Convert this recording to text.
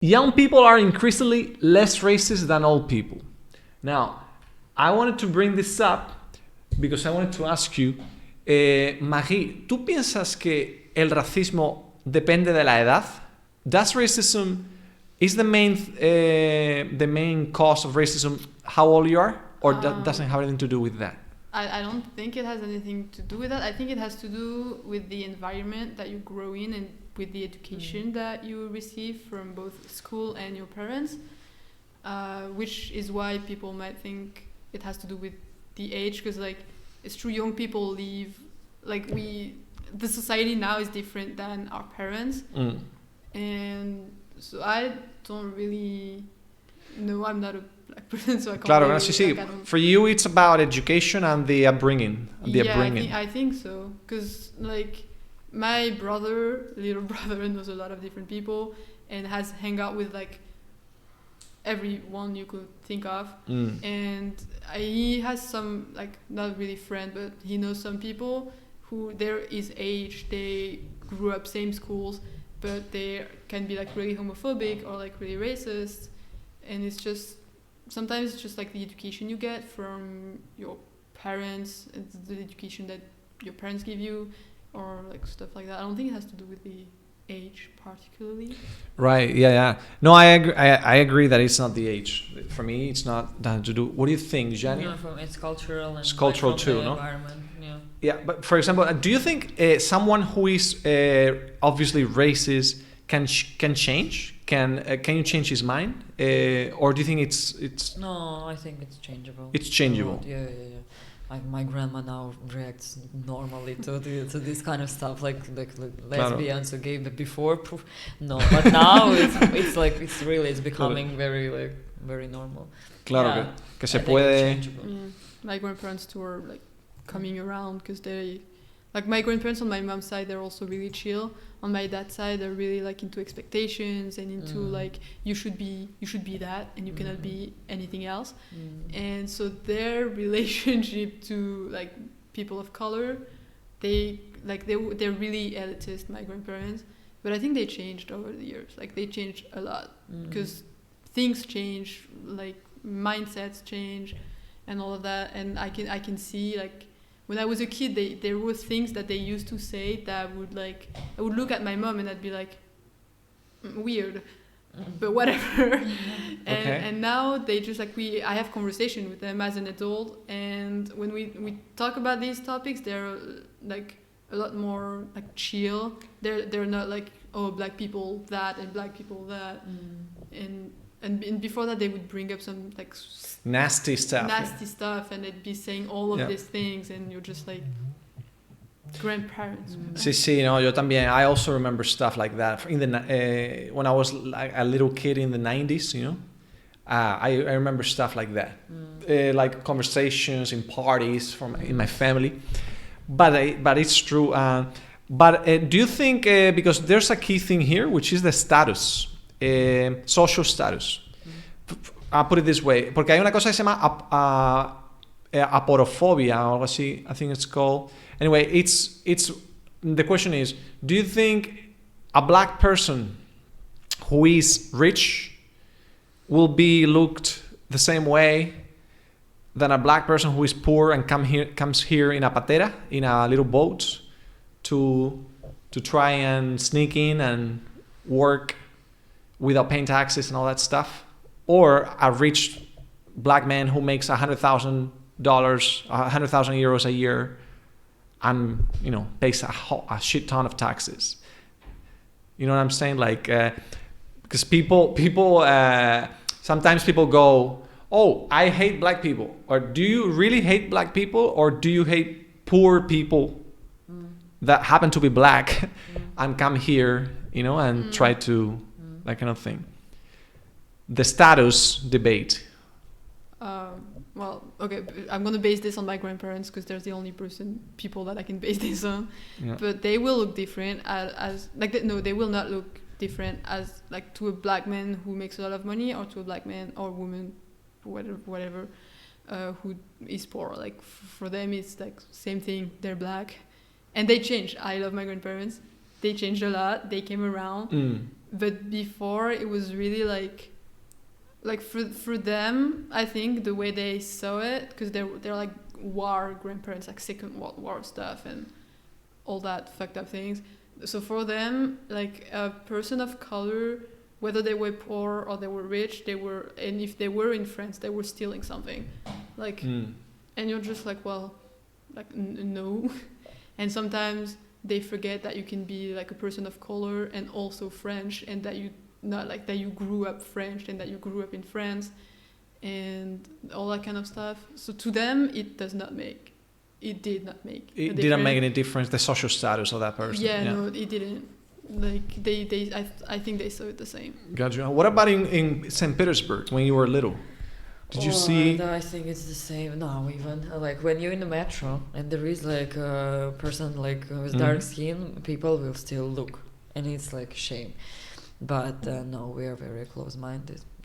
Young people are increasingly less racist than old people. Now, I wanted to bring this up because I wanted to ask you, Marie, ¿tú piensas que el racismo depende de la edad? Does racism is the main cause of racism how old you are, or that doesn't have anything to do with that? I don't think it has anything to do with that. I think it has to do with the environment that you grow in and with the education that you receive from both school and your parents, which is why people might think it has to do with the age, because like it's true, young people leave, like the society now is different than our parents, and so I don't really know. I'm not a black person, so I can't. Claro, really, sí, sí. like, For you, it's about education and the upbringing. I think so, because like my little brother, knows a lot of different people and has hung out with like everyone you could think of, and he has some, like, not really friend, but he knows some people who they're his age, they grew up same schools, but they can be like really homophobic or like really racist, and it's just sometimes it's just like the education you get from your parents, it's the education that your parents give you, or like stuff like that. I don't think it has to do with the age particularly. Right. Yeah. No, I agree. I agree that it's not the age. For me, it's not that to do. What do you think, Jenny? No, it's cultural. And it's cultural like too, no? Environment. Yeah. Yeah, but for example, do you think someone who is obviously racist can change? Can you change his mind, or do you think it's? No, I think it's changeable. It's changeable. Yeah. Like my grandma now reacts normally to this kind of stuff, like lesbians or gay. But before, no. But now it's like it's becoming very normal. Claro, que se puede. My grandparents too are like coming around, because they, like, my grandparents on my mom's side, they're also really chill. On my dad's side, they're really like into expectations and into like you should be that, and you cannot be anything else. And so their relationship to like people of color, they're really elitist, my grandparents. But I think they changed over the years. Like they changed a lot, because things change, like mindsets change, and all of that. And I can see, like, when I was a kid, there were things that they used to say that would, like, I would look at my mom and I'd be like, weird, but whatever. And now they just, like, I have conversation with them as an adult, and when we talk about these topics, they're like a lot more like chill. They're not like, oh, black people that and black people that, and before that they would bring up some like nasty stuff, and they'd be saying all of these things, and you're just like, grandparents. Sí, no, yo también. I also remember stuff like that in the when I was like a little kid in the 90s, you know. I remember stuff like that, like conversations in parties in my family. But it's true. But do you think, because there's a key thing here, which is the status, social status. I'll put it this way, porque hay una cosa que se llama aporofobia o algo así, I think it's called. Anyway, it's the question is, do you think a black person who is rich will be looked the same way than a black person who is poor and comes here in a patera, in a little boat, to try and sneak in and work without paying taxes and all that stuff? Or a rich black man who makes $100,000, 100,000 euros a year, and, you know, pays a shit ton of taxes. You know what I'm saying? Like, because people sometimes people go, oh, I hate black people. Or do you really hate black people? Or do you hate poor people that happen to be black and come here, you know, and try to, that kind of thing? The status debate. Well, okay, I'm going to base this on my grandparents, because they're the only people that I can base this on. Yeah. But they will look different they will not look different as, like, to a black man who makes a lot of money, or to a black man or woman, whatever, who is poor. Like, for them, it's like same thing. They're black, and they change. I love my grandparents, they changed a lot. They came around. But before, it was really like for them, I think the way they saw it, because they're like war grandparents, like Second World War stuff and all that fucked up things. So for them, like a person of color, whether they were poor or they were rich, and if they were in France, they were stealing something, like, and you're just like, well, like no, and sometimes they forget that you can be like a person of color and also French, and that you not like that you grew up French and that you grew up in France and all that kind of stuff. So to them, it did not make it didn't make any difference, the social status of that person. No, it didn't. Like I think they saw it the same. Gotcha. What about in St. Petersburg when you were little? Did you see? No, I think it's the same now. Even like when you're in the metro and there is like a person like with dark skin, people will still look, and it's like shame. But no, we are very close-minded.